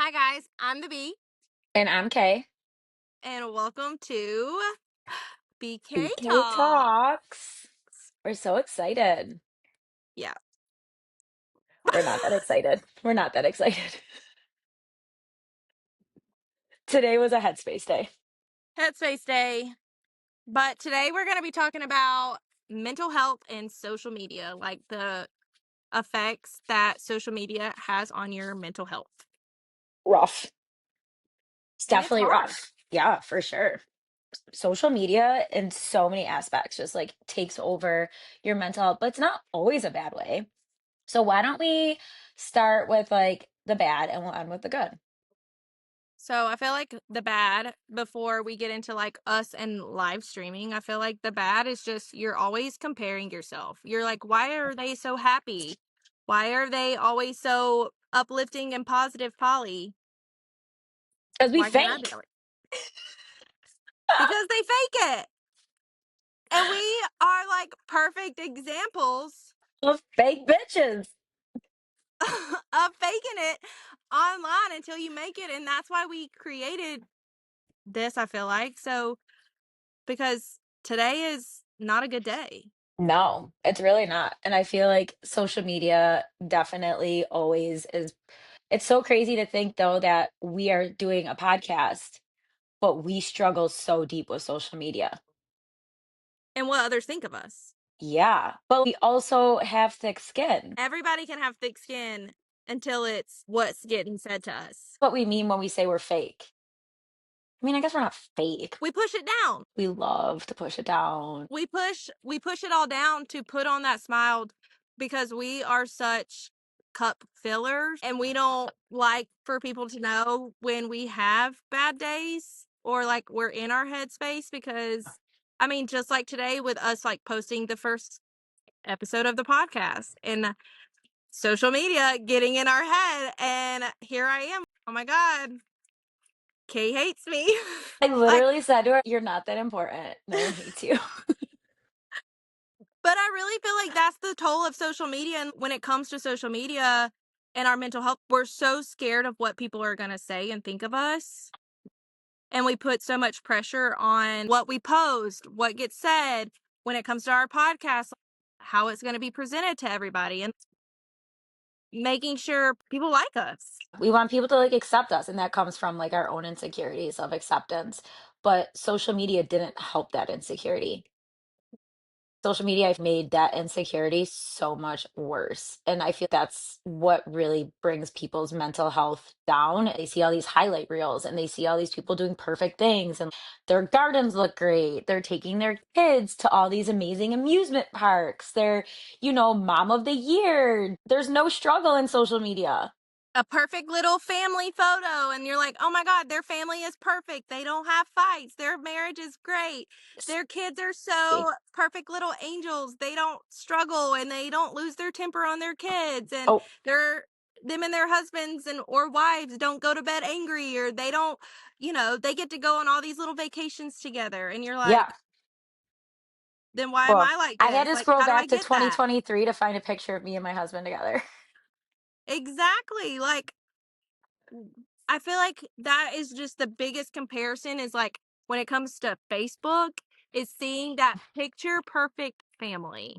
Hi, guys. I'm the B, And I'm Kay. and welcome to BK BK Talk. Talks. We're so excited. Yeah. We're not that excited. We're not that excited. Today was a headspace day. Headspace Day. But today we're going to be talking about mental health and social media, like the effects that social media has on your mental health. Rough. It's And it's definitely hard. rough. Yeah, for sure. Social media in so many aspects just like takes over your mental health, but it's not always a bad way. So why don't we start with like the bad and we'll end with the good? So I feel like the bad, before we get into like us and live streaming, I feel like the bad is just you're always comparing yourself. You're like, why are they so happy? Why are they always so uplifting and positive, Polly? Because we Why can't I be fake. like? Because they fake it. And we are like perfect examples Of fake bitches. of faking it online until you make it. And that's why we created this, I feel like. So, because today is not a good day. No, it's really not. And I feel like social media definitely always is. It's so crazy to think though that we are doing a podcast, but we struggle so deep with social media. And what others think of us. Yeah, but we also have thick skin. Everybody can have thick skin until it's what's getting said to us. What we mean when we say we're fake. I mean, I guess we're not fake. We push it down. We love to push it down. We push it all down to put on that smile because we are such cup fillers and we don't like for people to know when we have bad days or like we're in our headspace because I mean just like today with us like posting the first episode of the podcast and social media getting in our head and here I am. Oh my god. Kay hates me. I Like, literally said to her, "You're not that important. No one hates you." but I really feel like that's the toll of social media. And when it comes to social media and our mental health, we're so scared of what people are going to say and think of us. And we put so much pressure on what we post, what gets said when it comes to our podcast, how it's going to be presented to everybody, and making sure people like us. We want people to like accept us, and that comes from like our own insecurities of acceptance. But social media didn't help that insecurity. Social media have made that insecurity so much worse. And I feel that's what really brings people's mental health down. They see all these highlight reels and they see all these people doing perfect things and their gardens look great. They're taking their kids to all these amazing amusement parks. They're, mom of the year. There's no struggle in social media. A perfect little family photo and you're like, "Oh my god, their family is perfect. They don't have fights. Their marriage is great. Their kids are so perfect little angels. They don't struggle and they don't lose their temper on their kids and Oh, they're them and their husbands and or wives don't go to bed angry or they don't, they get to go on all these little vacations together." And you're yeah. like, "Then why am Well, I like I had this? to Like, scroll how do I back to get that?" 2023 to find a picture of me and my husband together. Exactly. Like I feel like that is just the biggest comparison is like when it comes to Facebook, is seeing that picture perfect family.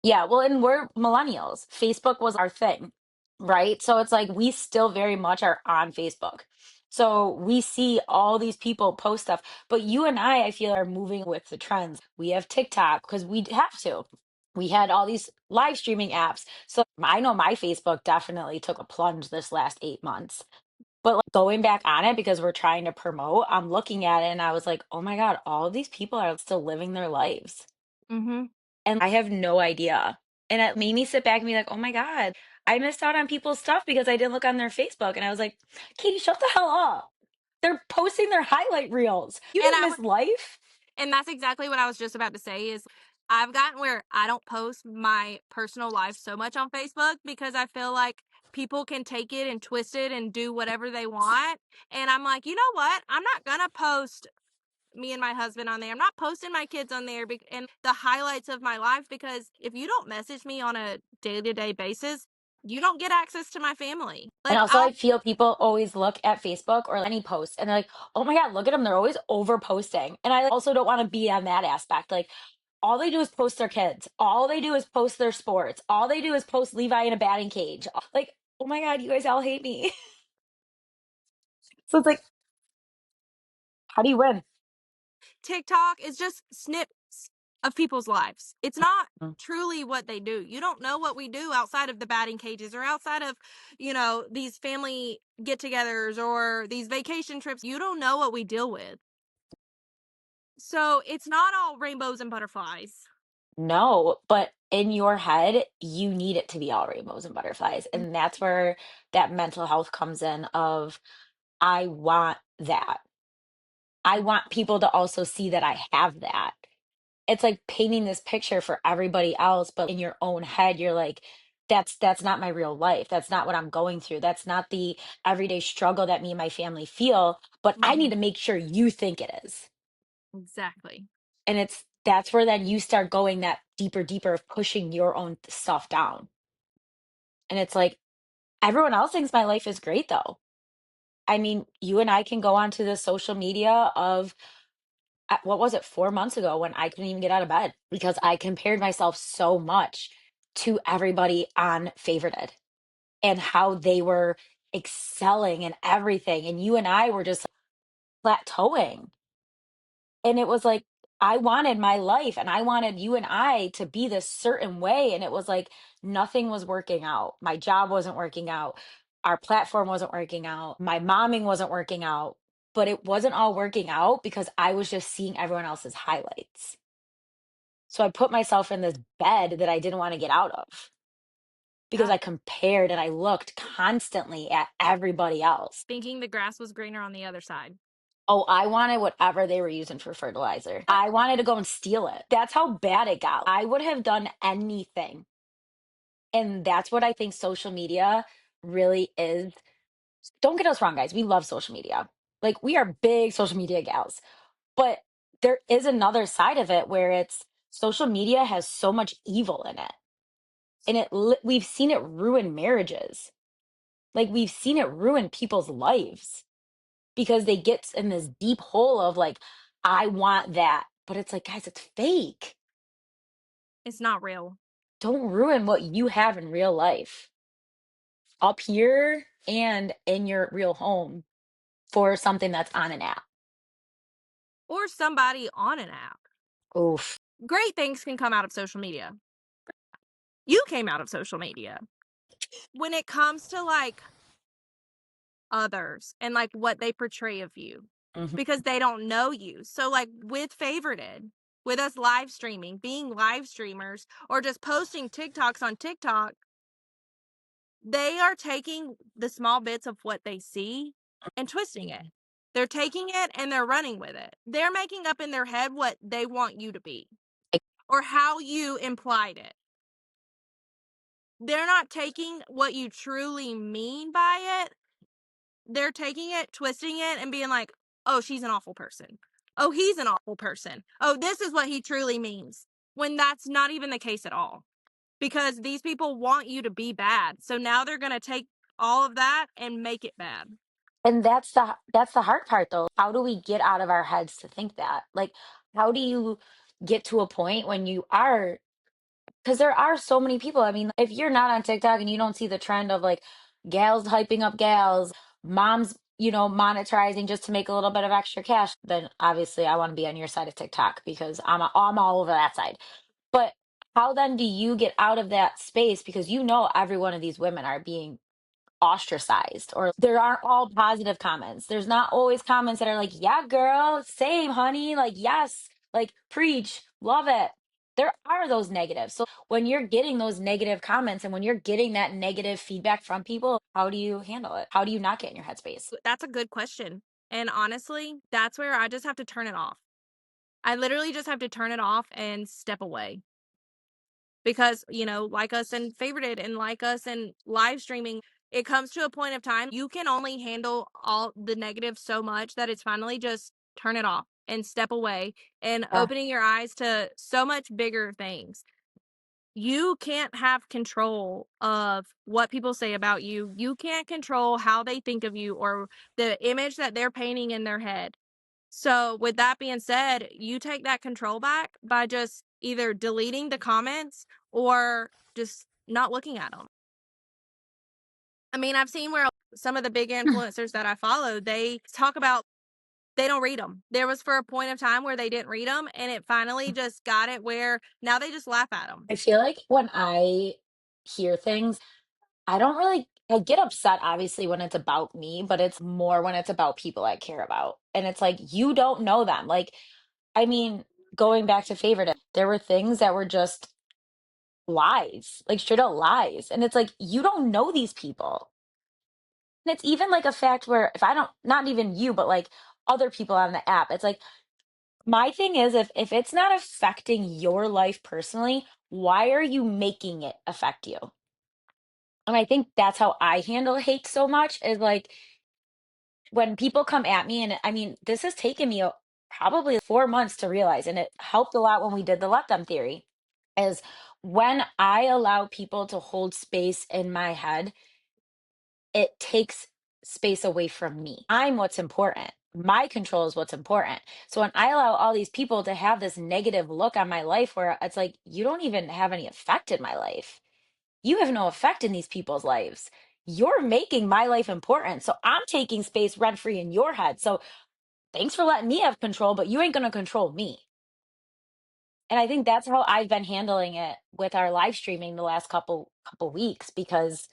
Yeah, well, and we're millennials. Facebook was our thing, right? So it's like we still very much are on Facebook. So we see all these people post stuff, but you and I feel, are moving with the trends. We have TikTok because we have to. We had all these live streaming apps. So I know my Facebook definitely took a plunge this last 8 months. But like, going back on it because we're trying to promote, I'm looking at it and I was like, oh my God, all of these people are still living their lives. Mhm. And I have no idea. And it made me sit back and be like, oh my God, I missed out on people's stuff because I didn't look on their Facebook. And I was like, Katie, shut the hell up. They're posting their highlight reels. You And didn't I miss life. and that's exactly what I was just about to say is I've gotten where I don't post my personal life so much on Facebook because I feel like people can take it and twist it and do whatever they want. And I'm like, "You know what? I'm not going to post me and my husband on there. I'm not posting my kids on there and the highlights of my life because if you don't message me on a day-to-day basis, You don't get access to my family. And Like, also, I feel people always look at Facebook or any post and they're like, oh my God, look at them. They're always over posting. And I also don't want to be on that aspect. Like, all they do is post their kids. All they do is post their sports. All they do is post Levi in a batting cage. Like, oh my God, you guys all hate me. So it's like, how do you win? TikTok is just snips of people's lives. It's not Mm. truly what they do. You don't know what we do outside of the batting cages or outside of, these family get togethers or these vacation trips. You don't know what we deal with. So it's not all rainbows and butterflies. No, but in your head, you need it to be all rainbows and butterflies. And that's where that mental health comes in of I want that. I want people to also see that I have that. It's like painting this picture for everybody else, but in your own head, you're like, that's not my real life. That's not what I'm going through. That's not the everyday struggle that me and my family feel, but I need Mhm. to make sure you think it is. Exactly. And that's where then you start going that deeper of pushing your own stuff down. And it's like everyone else thinks my life is great though. I mean, you and I can go onto the social media of what was it, 4 months ago when I couldn't even get out of bed because I compared myself so much to everybody on Favorited and how they were excelling and everything, and you and I were just plateauing, and it was like, I wanted my life, and I wanted you and I to be this certain way, and it was like nothing was working out. My job wasn't working out, our platform wasn't working out, my momming wasn't working out, but it wasn't all working out because I was just seeing everyone else's highlights. So I put myself in this bed that I didn't wanna get out of because Yeah. I compared and I looked constantly at everybody else. Thinking the grass was greener on the other side. Oh, I wanted whatever they were using for fertilizer. I wanted to go and steal it. That's how bad it got. I would have done anything, and that's what I think social media really is. Don't get us wrong, guys, we love social media. Like, we are big social media gals, but there is another side of it where it's social media has so much evil in it. And we've seen it ruin marriages. Like we've seen it ruin people's lives because they get in this deep hole of like, I want that. But it's like, guys, it's fake. It's not real. Don't ruin what you have in real life up here and in your real home for something that's on an app. Or somebody on an app. Oof. Great things can come out of social media. You came out of social media. When it comes to like others and like what they portray of you Mhm. because they don't know you. So like with Favorited, with us live streaming, being live streamers or just posting TikToks on TikTok, they are taking the small bits of what they see and twisting it. They're taking it and they're running with it. They're making up in their head what they want you to be or how you implied it. They're not taking what you truly mean by it. They're taking it, twisting it, and being like, "Oh, she's an awful person. Oh, he's an awful person. Oh, this is what he truly means." When that's not even the case at all. Because these people want you to be bad. So now they're going to take all of that and make it bad. And that's the hard part though. How do we get out of our heads to think that? Like, how do you get to a point when you are. Because there are so many people. I mean, if you're not on TikTok and you don't see the trend of like gals hyping up gals, moms, monetizing just to make a little bit of extra cash, then obviously I want to be on your side of TikTok because I'm all over that side. But how then do you get out of that space? Because every one of these women are being ostracized or there aren't all positive comments. There's not always comments that are like, yeah, girl, same, honey, like, yes, like, preach, love it. There are those negatives. So when you're getting those negative comments and when you're getting that negative feedback from people, how do you handle it? How do you not get in your headspace? That's a good question. And honestly, that's where I just have to turn it off. I literally just have to turn it off and step away. Because, like us and Favorited and like us and live streaming, it comes to a point of time you can only handle all the negative so much that it's finally just turn it off and step away and Yeah. opening your eyes to so much bigger things. You can't have control of what people say about you. You can't control how they think of you or the image that they're painting in their head. So, with that being said, you take that control back by just either deleting the comments or just not looking at them. I mean, I've seen where some of the big influencers that I follow, they talk about they don't read them. There was for a point of time where they didn't read them, and it finally just got it where now they just laugh at them. I feel like when I hear things, I get upset obviously when it's about me, but it's more when it's about people I care about. And it's like you don't know them. Like, I mean, going back to favoritism, there were things that were just lies, like straight up lies. And it's like you don't know these people. And it's even like a fact where if I don't, not even you, but like other people on the app, it's like my thing is if it's not affecting your life personally, why are you making it affect you? And I think that's how I handle hate so much is like when people come at me, and I mean, this has taken me probably 4 months to realize, and it helped a lot when we did the let them theory, is when I allow people to hold space in my head, it takes space away from me. I'm what's important. My control is what's important. So when I allow all these people to have this negative look on my life where it's like, you don't even have any effect in my life. You have no effect in these people's lives. You're making my life important. So I'm taking space rent free in your head. So thanks for letting me have control, but you ain't going to control me. And I think that's how I've been handling it with our live streaming the last couple weeks because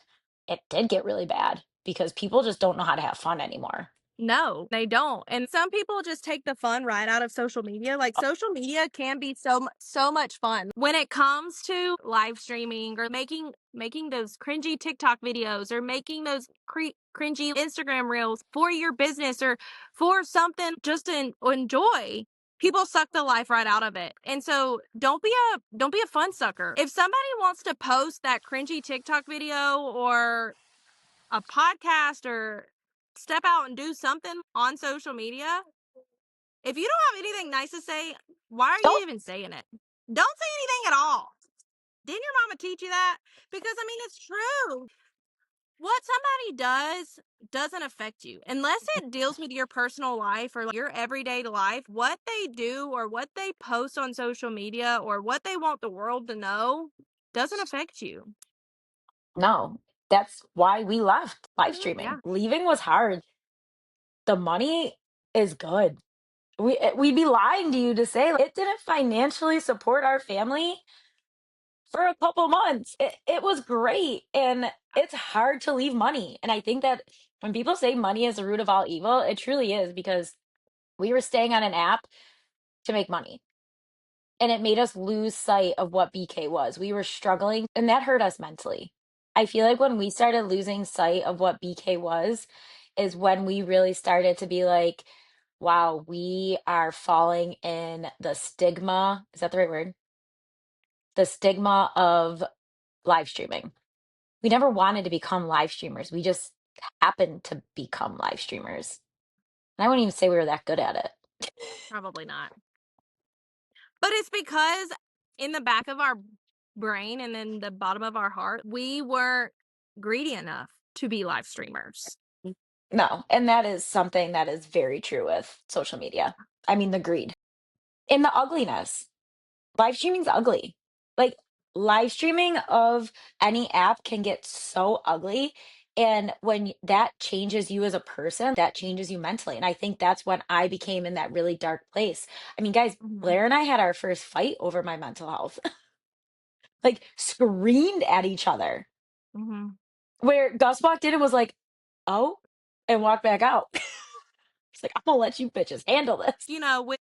it did get really bad because people just don't know how to have fun anymore. No, they don't. And some people just take the fun right out of social media. Like social media can be so much fun when it comes to live streaming or making those cringy TikTok videos or making those cringy Instagram reels for your business or for something just to enjoy. People suck the life right out of it. And so don't be a fun sucker. If somebody wants to post that cringy TikTok video or a podcast or step out and do something on social media, if you don't have anything nice to say, why are you Don't even saying it? Don't say anything at all. Didn't your mama teach you that? Because I mean, it's true. What somebody does doesn't affect you unless it deals with your personal life or like your everyday life. What they do or what they post on social media or what they want the world to know doesn't affect you. No. That's why we left live Yeah, streaming. Leaving was hard. The money is good. We'd be lying to you to say like, it didn't financially support our family for a couple months. It was great. And it's hard to leave money. And I think that when people say money is the root of all evil, it truly is because we were staying on an app to make money. And it made us lose sight of what BK was. We were struggling, and that hurt us mentally. I feel like when we started losing sight of what BK was, is when we really started to be like, wow, we are falling in the stigma. Is that the right word? The stigma of live streaming. We never wanted to become live streamers. We just happened to become live streamers. And I wouldn't even say we were that good at it. probably not. But it's because in the back of our brain and then the bottom of our heart, we weren't greedy enough to be live streamers. No, and that is something that is very true with social media. I mean, the greed and the ugliness. Live streaming's ugly. Like, live streaming of any app can get so ugly. And when that changes you as a person, that changes you mentally. And I think that's when I became in that really dark place. I mean, guys, Mhm. Blair and I had our first fight over my mental health, like, screamed at each other. Mhm. Where Gus walked in and was like, oh, and walked back out. He's like, I'm gonna let you bitches handle this.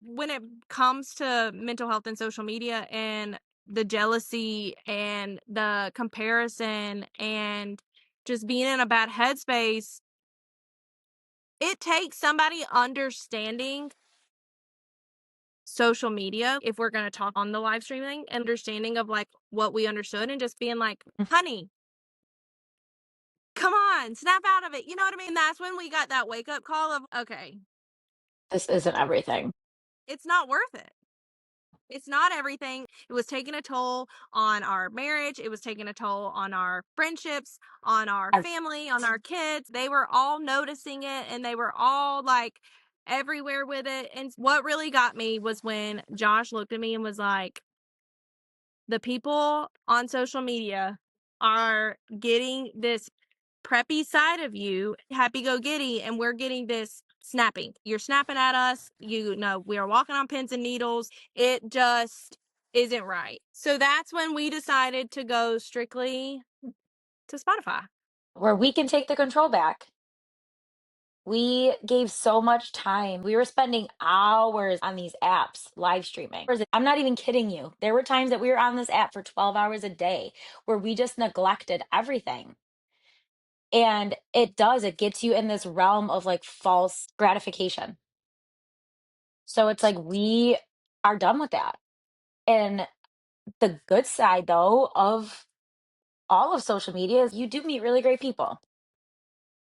When it comes to mental health and social media and the jealousy and the comparison and just being in a bad headspace, it takes somebody understanding social media if we're going to talk on the live streaming, understanding of like what we understood and just being like, honey, come on, snap out of it. You know what I mean? That's when we got that wake up call of, okay, This isn't everything. it's not worth it. It's not everything. It was taking a toll on our marriage. It was taking a toll on our friendships, on our family, on our kids. They were all noticing it and they were all like everywhere with it. And what really got me was when Josh looked at me and was like, the people on social media are getting this preppy side of you, happy go giddy, and we're getting this snapping. You're snapping at us. You know, we are walking on pins and needles. It just isn't right. So that's when we decided to go strictly to Spotify. Where we can take the control back. We gave so much time. We were spending hours on these apps live streaming. I'm not even kidding you. There were times that we were on this app for 12 hours a day where we just neglected everything. And it gets you in this realm of like false gratification. So it's like we are done with that. And the good side, though, of all of social media is you do meet really great people.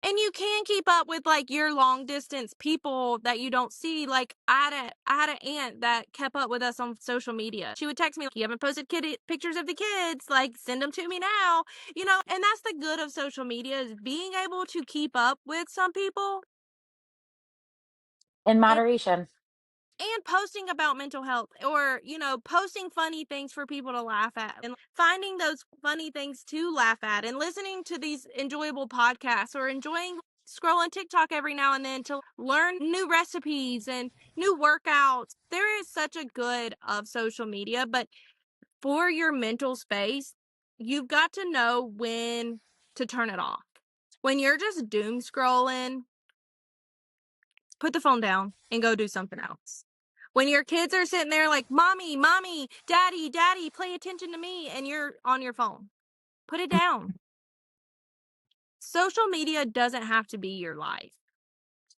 And you can keep up with like your long distance people that you don't see. Like I had an aunt that kept up with us on social media. She would text me, "You haven't posted pictures of the kids. Like send them to me now." You know, and that's the good of social media is being able to keep up with some people In and moderation. posting about mental health or posting funny things for people to laugh at and finding those funny things to laugh at and listening to these enjoyable podcasts or enjoying scrolling TikTok every now and then to learn new recipes and new workouts. There is such a good of social media, but for your mental space, you've got to know when to turn it off. When you're just doom scrolling, put the phone down and go do something else. When your kids are sitting there like, "Mommy, mommy, daddy, daddy, play attention to me," and you're on your phone, put it down. Social media doesn't have to be your life.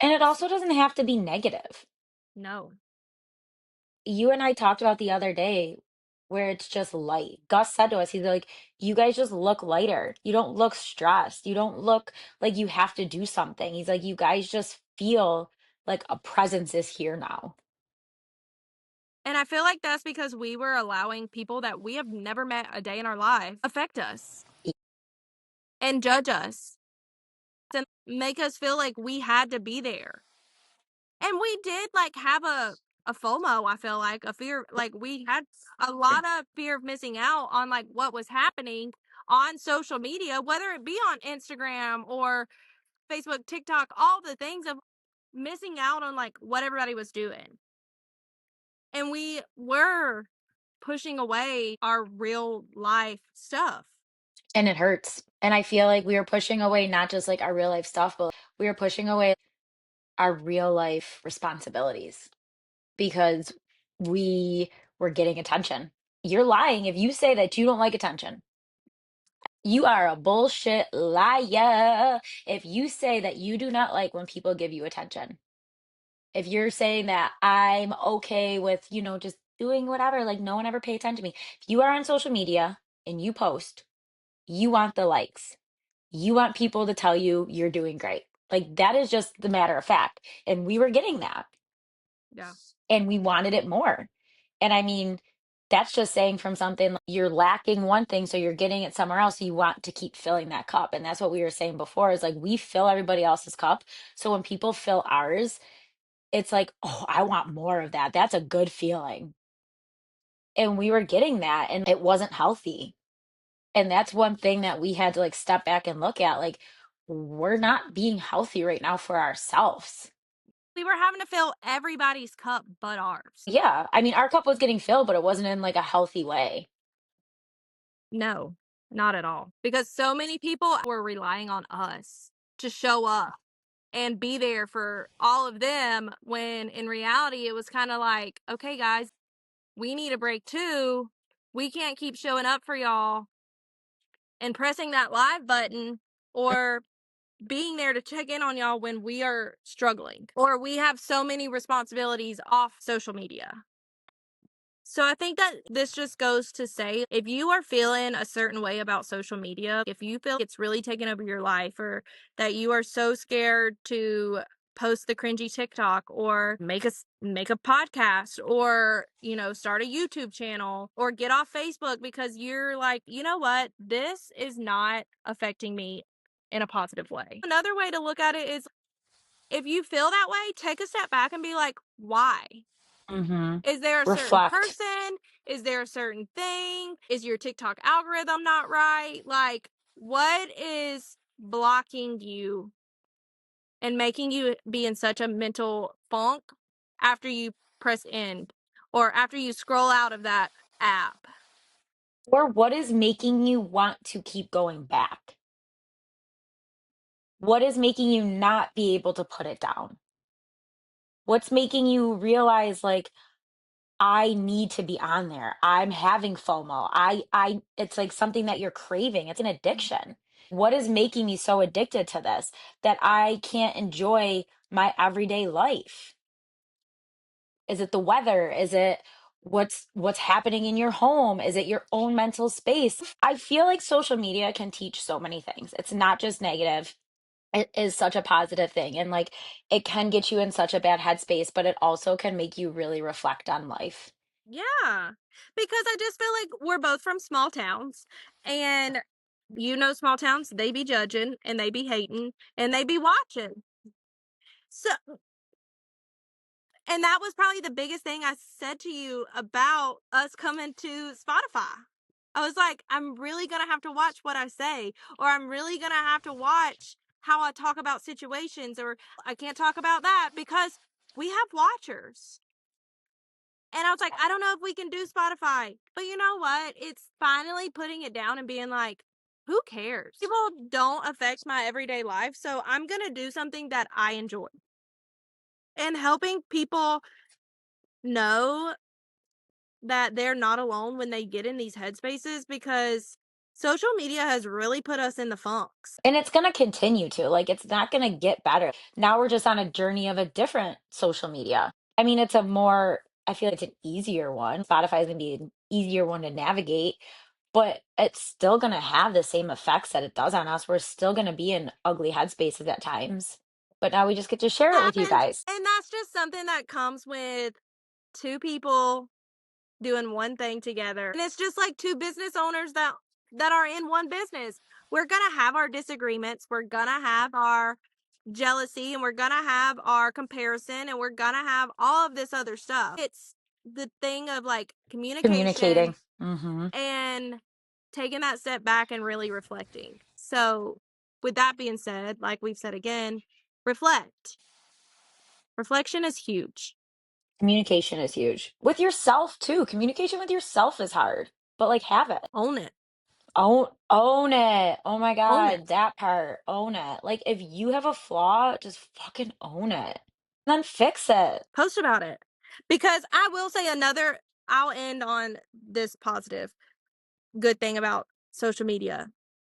And it also doesn't have to be negative. No. You and I talked about the other day where it's just light. Gus said to us, he's like, you guys just look lighter. You don't look stressed. You don't look like you have to do something. He's like, you guys just feel like a presence is here now. And I feel like that's because we were allowing people that we have never met a day in our life affect us and judge us and make us feel like we had to be there. And we did like have a FOMO, I feel like, a fear, like we had a lot of fear of missing out on like what was happening on social media, whether it be on Instagram or Facebook, TikTok, all the things of missing out on like what everybody was doing. And we were pushing away our real life stuff. And it hurts. And I feel like we were pushing away not just like our real life stuff, but we were pushing away our real life responsibilities because we were getting attention. You're lying if you say that you don't like attention. You are a bullshit liar if you say that you do not like when people give you attention. If you're saying that I'm okay with, just doing whatever, like no one ever pay attention to me. If you are on social media and you post, you want the likes. You want people to tell you you're doing great. Like that is just the matter of fact. And we were getting that Yeah. and we wanted it more. And I mean, that's just saying from something like you're lacking one thing, so you're getting it somewhere else. So you want to keep filling that cup. And that's what we were saying before is like we fill everybody else's cup. So when people fill ours, it's like, oh, I want more of that. That's a good feeling. And we were getting that and it wasn't healthy. And that's one thing that we had to like step back and look at. Like, we're not being healthy right now for ourselves. We were having to fill everybody's cup but ours. Yeah. I mean, our cup was getting filled, but it wasn't in like a healthy way. No, not at all. Because so many people were relying on us to show up and be there for all of them when in reality it was kind of like, okay, guys, we need a break too. We can't keep showing up for y'all and pressing that live button or being there to check in on y'all when we are struggling or we have so many responsibilities off social media. So I think that this just goes to say if you are feeling a certain way about social media, if you feel it's really taken over your life or that you are so scared to post the cringy TikTok or make a podcast or, start a YouTube channel or get off Facebook because you're like, "You know what? This is not affecting me in a positive way." Another way to look at it is if you feel that way, take a step back and be like, "Why?" Mhm. Is there a certain Reflect. person? Is there a certain thing? Is your TikTok algorithm not right? Like, what is blocking you and making you be in such a mental funk after you press end or after you scroll out of that app? Or what is making you want to keep going back? What is making you not be able to put it down? What's making you realize, like, I need to be on there. I'm having FOMO. I it's like something that you're craving. It's an addiction. What is making me so addicted to this that I can't enjoy my everyday life? Is it the weather? Is it what's happening in your home? Is it your own mental space? I feel like social media can teach so many things. It's not just negative. It is such a positive thing, and like it can get you in such a bad headspace, but it also can make you really reflect on life. Yeah, because I just feel like we're both from small towns, and small towns, they be judging and they be hating and they be watching. So, and that was probably the biggest thing I said to you about us coming to Spotify. I was like, I'm really going to have to watch what I say, or I'm really going to have to watch how I talk about situations, or I can't talk about that because we have watchers. And I was like, I don't know if we can do Spotify. But you know what? It's finally putting it down and being like, who cares? People don't affect my everyday life. So I'm going to do something that I enjoy. And helping people know that they're not alone when they get in these headspaces because social media has really put us in the funks. And it's gonna continue to, like, it's not gonna get better. Now we're just on a journey of a different social media. I mean, I feel like it's an easier one. Spotify is gonna be an easier one to navigate, but it's still gonna have the same effects that it does on us. We're still gonna be in ugly headspaces at times. But now we just get to share it with you Happens. guys. And that's just something that comes with two people doing one thing together. And it's just like two business owners that are in one business. We're going to have our disagreements, we're going to have our jealousy, and we're going to have our comparison, and we're going to have all of this other stuff. It's the thing of like communication Communicating. Mhm. and taking that step back and really reflecting. So, with that being said, like we've said again, reflect. Reflection is huge. Communication is huge. With yourself too. Communication with yourself is hard, but, like, have it. Own it. Own it. Oh my Own it. God, that part. Own it. Like if you have a flaw, just fucking own it. Then fix it. Post about it. Because I will say I'll end on this positive good thing about social media.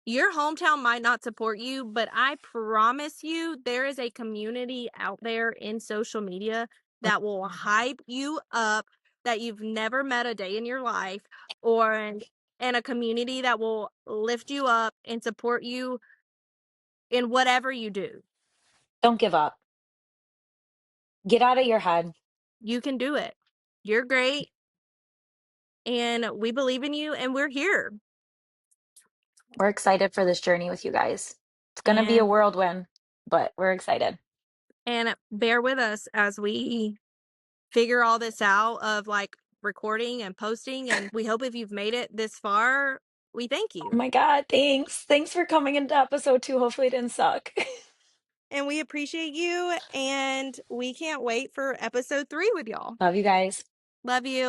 Your hometown might not support you, but I promise you there is a community out there in social media that will hype you up that you've never met a day in your life, or and a community that will lift you up and support you in whatever you do. Don't give up. Get out of your head. You can do it. You're great, and we believe in you, and we're here. We're excited for this journey with you guys. It's gonna be a And whirlwind, but we're excited. bear with us as we figure all this out of like recording and posting. And we hope if you've made it this far, we thank Oh you. my God, thanks. Thanks for coming into episode 2. Hopefully it didn't suck. And we appreciate you. And we can't wait for episode 3 with y'all. Love you guys. Love you.